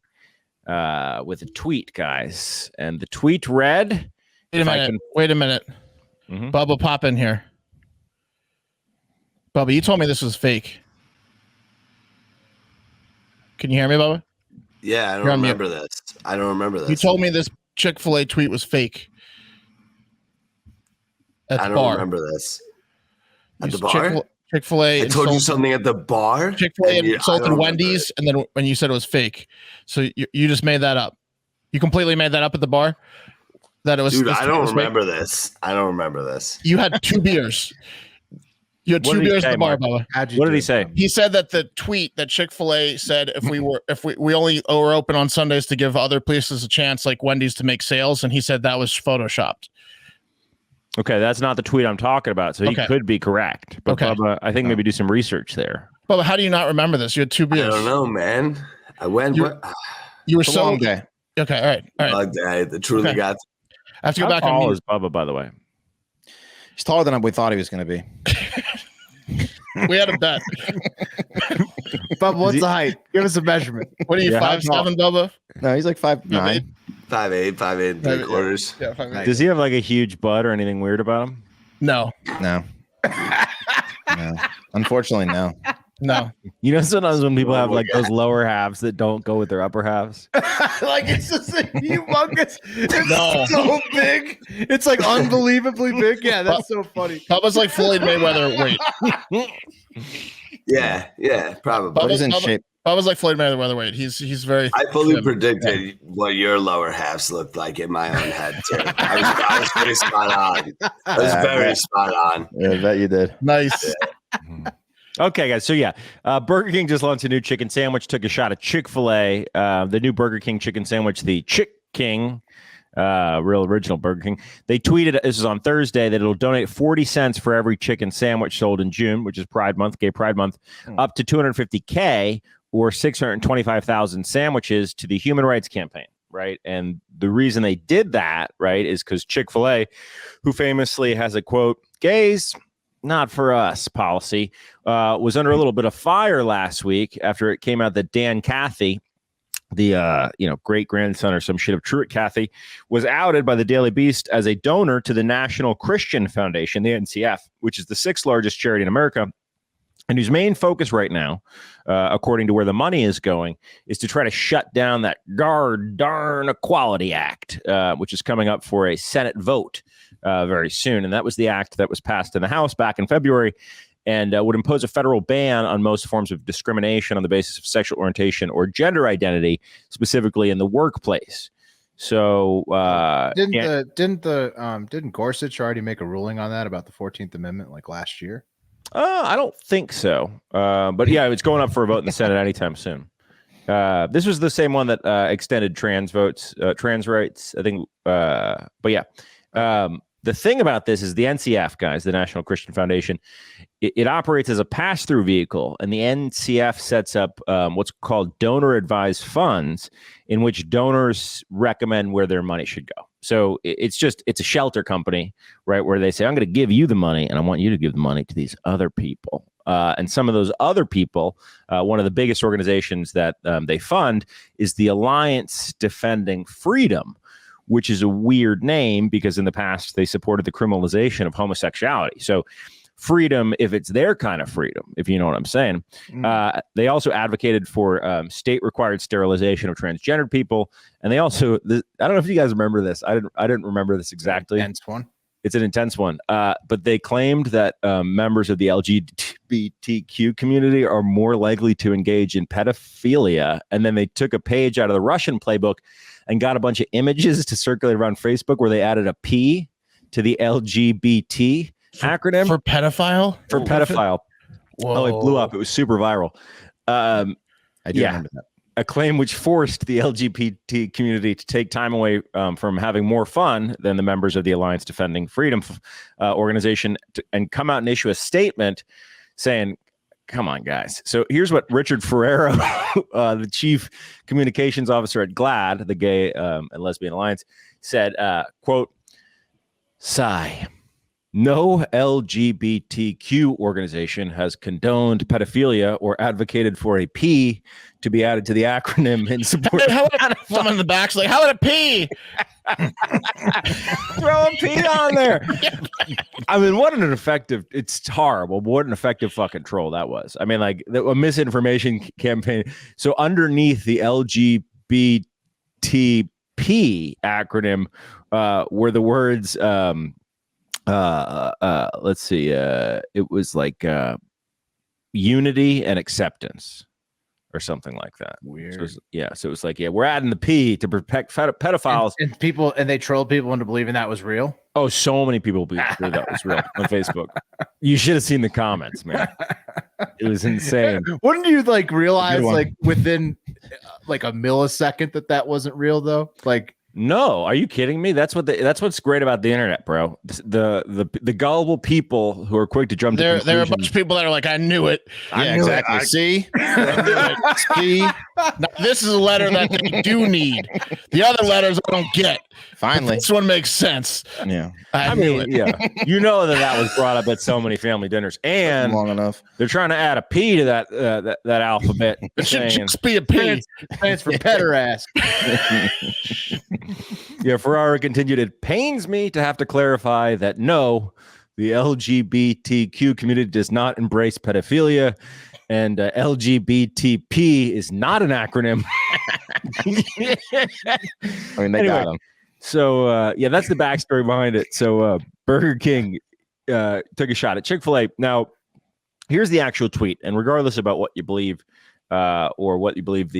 with a tweet, guys. And the tweet read... Wait a minute. Mm-hmm. Bubba, pop in here. Bubba, you told me this was fake. Can you hear me, Bubba? Yeah, I don't remember this. You told me this Chick-fil-A tweet was fake. I don't remember this. At the bar? Chick-Fil-A. I told you something at the bar. Chick-Fil-A insulted Wendy's, and then when you said it was fake, so you just made that up. You completely made that up at the bar. That it was. Dude, I don't remember this. I don't remember this. You had 2 beers. You had 2 beers at the bar, Bubba. What did he say? He said that the tweet that Chick-fil-A said if we only were open on Sundays to give other places a chance, like Wendy's, to make sales, and he said that was photoshopped. Okay, that's not the tweet I'm talking about. So he could be correct. But Bubba, I think maybe do some research there. Bubba, how do you not remember this? You had 2 beers. I don't know, man. I went. You were so long day. Okay, all right. Long day. The truly got. I have to go back. How tall is Bubba, by the way? He's taller than we thought he was going to be. We had a bet. Bubba, what's the height? Give us a measurement. What are you, 5'7", Bubba? No, he's like 5'9". 5'8", 5'8", 3/4. Yeah, 5'8". Does he have like a huge butt or anything weird about him? No. No. Unfortunately, no. No. You know, sometimes when people have like those lower halves that don't go with their upper halves. Like it's just like humongous. It's so big. It's like unbelievably big. Yeah, that's so funny. Bubba's like Floyd Mayweather weight. Yeah, probably. Bubba's in shape. Bubba's like Floyd Mayweather weight. He's very. I fully predicted what your lower halves looked like in my own head too. I was pretty spot on. I was very spot on. Yeah, I bet you did. Nice. Yeah. Okay, guys. So Burger King just launched a new chicken sandwich. Took a shot at Chick-Fil-A. The new Burger King chicken sandwich, the Chick King, real original Burger King. They tweeted, this is on Thursday, that it'll donate 40 cents for every chicken sandwich sold in June, which is Pride Month, Gay Pride Month, up to $250K or 625,000 sandwiches to the Human Rights Campaign. Right. And the reason they did that, right, is because Chick-fil-A, who famously has a quote, gays, not for us policy, was under a little bit of fire last week after it came out that Dan Cathy, the great grandson or some shit of Truett Cathy, was outed by the Daily Beast as a donor to the National Christian Foundation, the NCF, which is the 6th largest charity in America, and whose main focus right now, according to where the money is going, is to try to shut down that darn Equality Act, which is coming up for a Senate vote very soon. And that was the act that was passed in the House back in February and would impose a federal ban on most forms of discrimination on the basis of sexual orientation or gender identity, specifically in the workplace. So didn't Gorsuch already make a ruling on that about the 14th Amendment like last year? I don't think so. But yeah, it's going up for a vote in the Senate anytime soon. This was the same one that extended trans rights, I think. But yeah, the thing about this is the NCF, guys, the National Christian Foundation, it operates as a pass-through vehicle, and the NCF sets up what's called donor-advised funds, in which donors recommend where their money should go. So it's a shelter company, right, where they say, I'm going to give you the money, and I want you to give the money to these other people. And some of those other people, one of the biggest organizations that they fund is the Alliance Defending Freedom, which is a weird name because in the past they supported the criminalization of homosexuality. So freedom, if it's their kind of freedom, if you know what I'm saying. They also advocated for state-required sterilization of transgendered people. And they also, I don't know if you guys remember this. I didn't remember this exactly. Intense one. It's an intense one. But they claimed that members of the LGBTQ community are more likely to engage in pedophilia. And then they took a page out of the Russian playbook and got a bunch of images to circulate around Facebook where they added a P to the LGBT acronym. For pedophile? For pedophile. Whoa. Oh, it blew up. It was super viral. I do remember that. A claim which forced the LGBT community to take time away from having more fun than the members of the Alliance Defending Freedom organization and come out and issue a statement saying, come on, guys. So here's what Richard Ferrero, the chief communications officer at GLAAD, the Gay and Lesbian Alliance, said, quote, sigh. No LGBTQ organization has condoned pedophilia or advocated for a P to be added to the acronym in support. Someone in the back's like, how about a P? Throw a P on there. I mean, what an effective, it's horrible. What an effective fucking troll that was. I mean, like a misinformation campaign. So underneath the LGBTP acronym were the words, let's see. It was like unity and acceptance, or something like that. Weird. So it was like, we're adding the P to protect pedophiles. And they trolled people into believing that was real. Oh, so many people believe that was real on Facebook. You should have seen the comments, man. It was insane. Wouldn't you like realize like within like a millisecond that wasn't real though? Like, no, are you kidding me? That's what's great about the internet, bro. The gullible people who are quick to jump to conclusions. There are a bunch of people that are like, I knew it. Yeah, exactly. See? See? Now, this is a letter that they do need. The other letters I don't get. Finally. This one makes sense. Yeah. I knew it. Yeah. You know that was brought up at so many family dinners. And long enough. They're trying to add a P to that alphabet. It should just be a P. Stands for pederast. Yeah, Ferrara continued, it pains me to have to clarify that no, the LGBTQ community does not embrace pedophilia, and LGBTP is not an acronym. I mean, they got them. So, that's the backstory behind it. So, Burger King took a shot at Chick-Fil-A. Now, here's the actual tweet, and regardless about what you believe or what you believe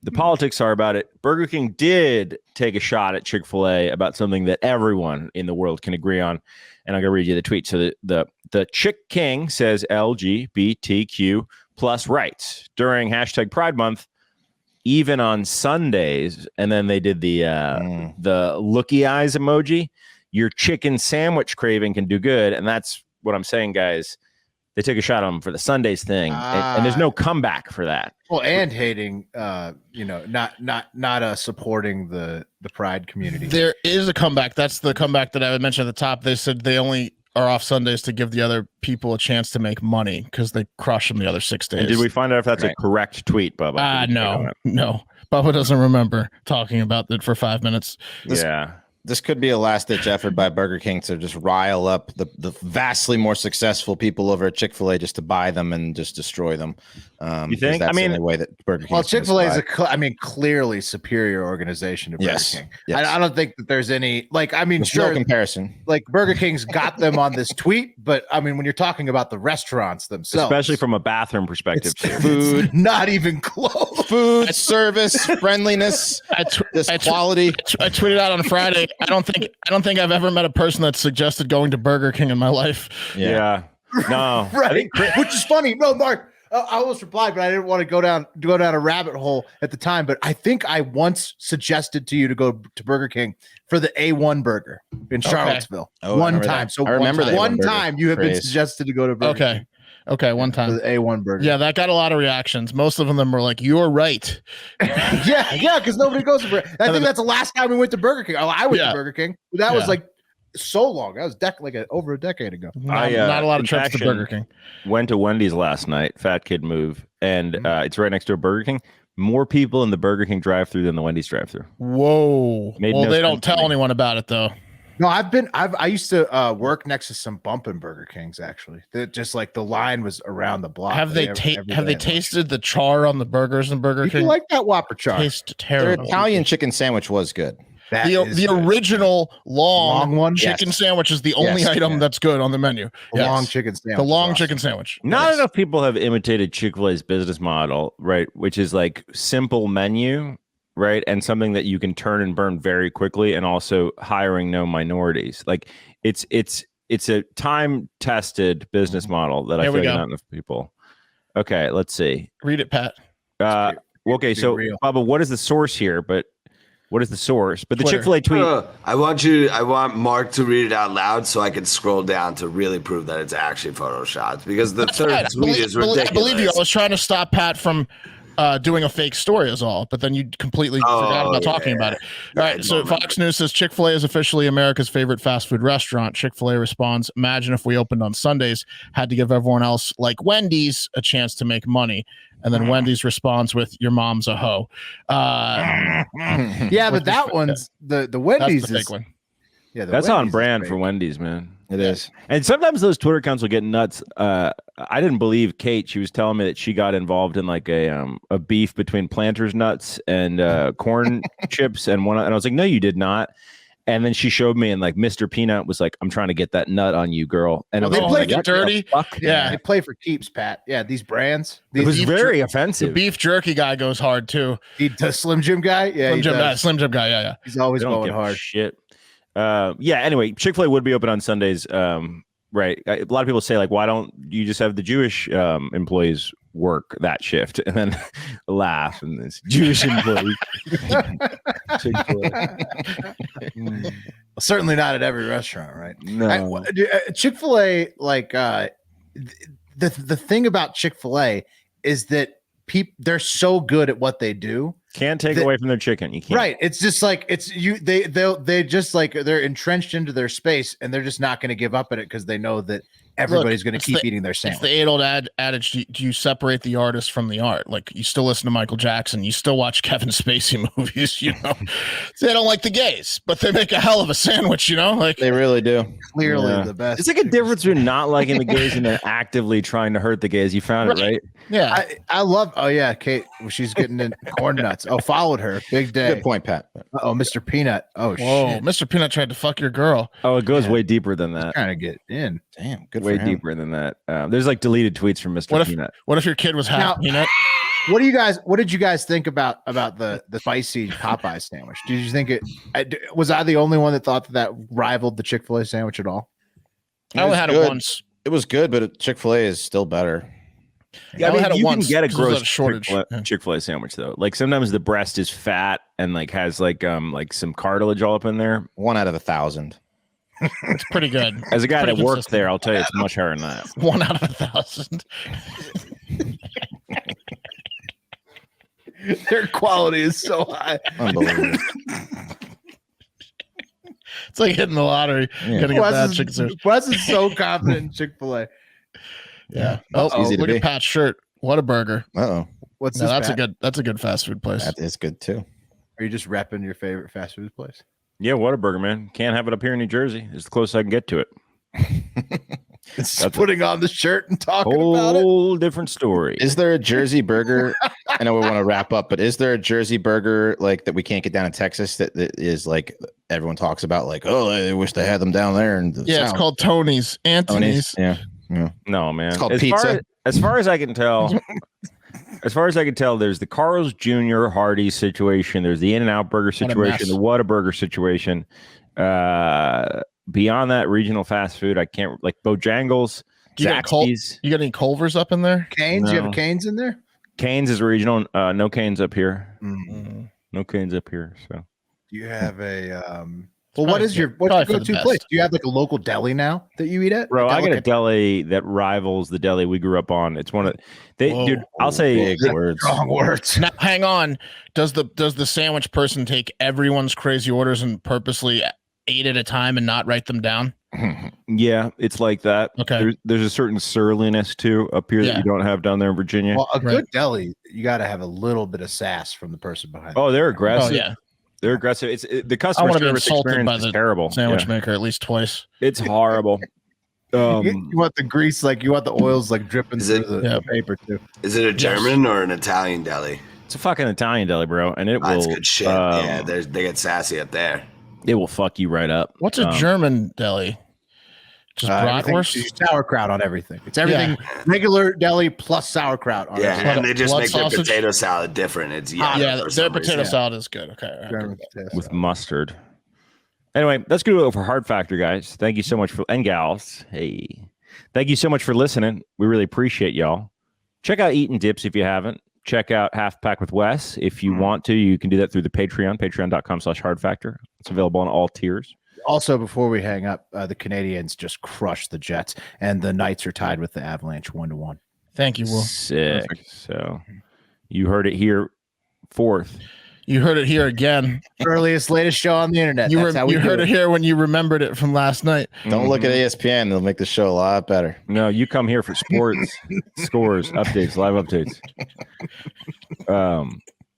the politics are about it, Burger King did take a shot at Chick-Fil-A about something that everyone in the world can agree on. And I'm going to read you the tweet. So the Chick King says LGBTQ plus rights during hashtag Pride Month, even on Sundays. And then they did the looky eyes emoji. Your chicken sandwich craving can do good. And that's what I'm saying, guys. They took a shot on them for the Sundays thing, and there's no comeback for that. Well, and hating, not supporting the Pride community. There is a comeback. That's the comeback that I would mention at the top. They said they only are off Sundays to give the other people a chance to make money because they crush them the other 6 days. And did we find out if that's a correct tweet, Bubba? No. Bubba doesn't remember talking about it for 5 minutes. This could be a last-ditch effort by Burger King to just rile up the vastly more successful people over at Chick-Fil-A just to buy them and just destroy them. You think? That's the only way that Burger King. Well, Chick-Fil-A is clearly superior organization to Burger King. Yes. I don't think that there's any there's no comparison. Like Burger King's got them on this tweet, but I mean, when you're talking about the restaurants themselves, especially from a bathroom perspective, food, not even close. Food, service, friendliness, quality. I tweeted out on Friday. I don't think I've ever met a person that suggested going to Burger King in my life. Yeah. No. Right. Which is funny. No, Mark. I almost replied, but I didn't want to go down a rabbit hole at the time. But I think I once suggested to you to go to Burger King for the A1 burger in Charlottesville. Oh, one time. So I remember that one time you have been suggested to go to Burger King. Okay, one time. For the A1 burger. Yeah, that got a lot of reactions. Most of them were like, "You're right." yeah, because nobody goes to Burger King. I think that's the last time we went to Burger King. Oh, I went to Burger King. That was like so long. That was over a decade ago. Not a lot of trips to Burger King. Went to Wendy's last night. Fat kid move, and it's right next to a Burger King. More people in the Burger King drive-thru than the Wendy's drive-thru. Whoa! They don't tell anyone about it though. No, I used to work next to some bumping Burger Kings actually. Just like the line was around the block. Have they tasted the char on the burgers in Burger King? You like that Whopper char? Tastes terrible. Their Italian chicken sandwich was good. The original long one chicken sandwich is the only item that's good on the menu. Long chicken sandwich. The long chicken sandwich. Not enough people have imitated Chick-fil-A's business model, right? Which is like simple menu, right? And something that you can turn and burn very quickly, and also hiring no minorities. Like it's a time-tested business model that I feel like not enough people. Okay, let's see. Read it, Pat. Okay, so Bubba, what is the source here? But what is the source? But the Chick-fil-A tweet. I want Mark to read it out loud so I can scroll down to really prove that it's actually photoshopped, because the third tweet is ridiculous. I believe you. I was trying to stop Pat from doing a fake story is all, but then you completely forgot about talking about it. All right, so Fox News says Chick-fil-A is officially America's favorite fast food restaurant. Chick-fil-A responds, imagine if we opened on Sundays, had to give everyone else like Wendy's a chance to make money. And then Wendy's responds with, your mom's a hoe. Yeah, but that one's the Wendy's that's the fake one. Yeah, that's on brand for Wendy's, man. It is. And sometimes those Twitter accounts will get nuts. I didn't believe Kate. She was telling me that she got involved in like a beef between Planters nuts and corn chips, and I was like, no, you did not. And then she showed me, and like Mr. Peanut was like, "I'm trying to get that nut on you, girl." And they play it dirty. Yeah, they play for keeps, Pat. Yeah, these brands. It was very offensive. The beef jerky guy goes hard too. The Slim Jim guy. Yeah, Slim Jim guy. Yeah. He's always going hard. Shit. Anyway, Chick-Fil-A would be open on Sundays. Right. A lot of people say, like, why don't you just have the Jewish employees work that shift, and then laugh, and this Jewish employees. Certainly not at every restaurant, right? No. Chick-fil-A, like the thing about Chick-fil-A is that they're so good at what they do. Can't take away from their chicken. You can't. Right. It's just like they just like they're entrenched into their space, and they're just not going to give up at it because they know that everybody's going to keep eating their sandwich. It's the age-old adage: do you separate the artist from the art? Like, you still listen to Michael Jackson, you still watch Kevin Spacey movies. You know, they don't like the gays, but they make a hell of a sandwich. You know, like they really do. Clearly, the best. It's like a difference between not liking the gays and then actively trying to hurt the gays. You found it, right? Yeah, I love. Oh yeah, Kate. She's getting in corn nuts. Oh, followed her. Big day. Good point, Pat. Oh, Mr. Peanut. Oh, whoa, shit. Mr. Peanut tried to fuck your girl. Oh, it goes way deeper than that. Trying to get in. Damn, good. Way for him. deeper than that. There's like deleted tweets from Mr. Peanut. What if your kid was half peanut? What did you guys think about the spicy Popeye sandwich? Did you think was I the only one that thought that rivaled the Chick-fil-A sandwich at all? I only had it once. It was good, but Chick-fil-A is still better. Yeah, I mean, you can get a gross shortage Chick-fil-A sandwich though. Like sometimes the breast is fat and like has like some cartilage all up in there. 1 out of 1,000. It's pretty good. As a guy that worked there, I'll tell you it's much higher than that. 1 out of 1,000. Their quality is so high. Unbelievable. It's like hitting the lottery. Yeah. Wes is so confident in Chick-fil-A. Yeah. Oh, look at Pat's shirt. What a burger. Uh-oh. What's this? That's a good fast food place. That is good too. Are you just repping your favorite fast food place? Yeah, Whataburger, man. Can't have it up here in New Jersey. It's the closest I can get to it. It's putting on the shirt and talking about it. Whole different story. Is there a Jersey burger? I know we want to wrap up, but is there a Jersey burger like that we can't get down in Texas that is like everyone talks about? Like, oh, I wish they had them down there. And it's called Tony's. Anthony's. Yeah. No, man. It's called pizza. As far as I can tell, there's the Carl's Jr. Hardee's situation. There's the In-N-Out Burger situation. The Whataburger situation. Beyond that, regional fast food, I can't, like Bojangles, Zaxby's. You got any Culvers up in there? Canes? No. You have a Canes in there? Canes is regional. No Canes up here. Mm-hmm. No Canes up here. So you have a what's your go-to place? Do you have like a local deli now that you eat at? Bro, I got a deli that rivals the deli we grew up on. It's one of dude. I'll say strong words. Now, hang on. Does the sandwich person take everyone's crazy orders and purposely 8 at a time and not write them down? Yeah, it's like that. Okay. There's a certain surliness too up here that you don't have down there in Virginia. Well, a good deli, you got to have a little bit of sass from the person behind. Oh, they're aggressive. Oh, yeah. They're aggressive. It's the customer service experience is terrible. Sandwich maker at least twice. It's horrible. You want the grease, like you want the oils like dripping through the paper too. Is it a German or an Italian deli? It's a fucking Italian deli, bro, and it will. That's good shit. Yeah, they get sassy up there. It will fuck you right up. What's a German deli? Just bratwurst? Sauerkraut on everything. It's everything regular deli plus sauerkraut on everything. And they just make their potato salad different. It's their potato salad is good. Okay. With mustard. Anyway, that's good for Hard Factor, guys. Thank you so much and gals. Hey. Thank you so much for listening. We really appreciate y'all. Check out Eatin' Dips if you haven't. Check out Half Pack with Wes. If you want to, you can do that through the Patreon, patreon.com/hardfactor. It's available on all tiers. Also, before we hang up, the Canadians just crushed the Jets, and the Knights are tied with the Avalanche 1-1. Thank you, Will. Sick. Perfect. So you heard it here. Fourth. You heard it here again. Latest show on the internet. You heard it here when you remembered it from last night. Don't look at ESPN. They'll make the show a lot better. No, you come here for sports, scores, updates, live updates.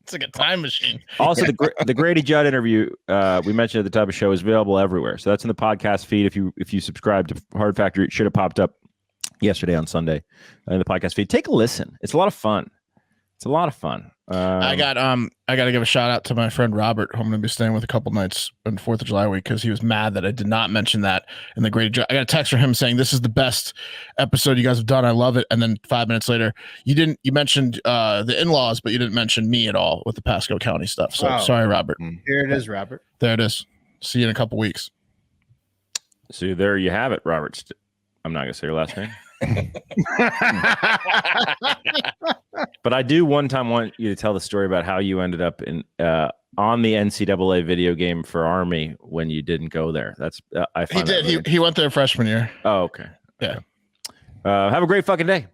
It's like a time machine. Also, the Grady Judd interview we mentioned at the top of the show is available everywhere. So that's in the podcast feed. If you subscribe to Hard Factor, it should have popped up yesterday on Sunday in the podcast feed. Take a listen. It's a lot of fun. It's a lot of fun. I got to give a shout out to my friend Robert, who I'm going to be staying with a couple nights on 4th of July week, because he was mad that I did not mention that in the great. I got a text from him saying this is the best episode you guys have done. I love it. And then 5 minutes later, you mentioned the in-laws, but you didn't mention me at all with the Pasco County stuff. So sorry, Robert. Here it is, Robert. There it is. See you in a couple weeks. So there you have it, Robert. I'm not going to say your last name. But I do one time want you to tell the story about how you ended up in on the NCAA video game for Army when you didn't go there. That's I find he did. He went there freshman year. Oh, okay. Yeah. Have a great fucking day.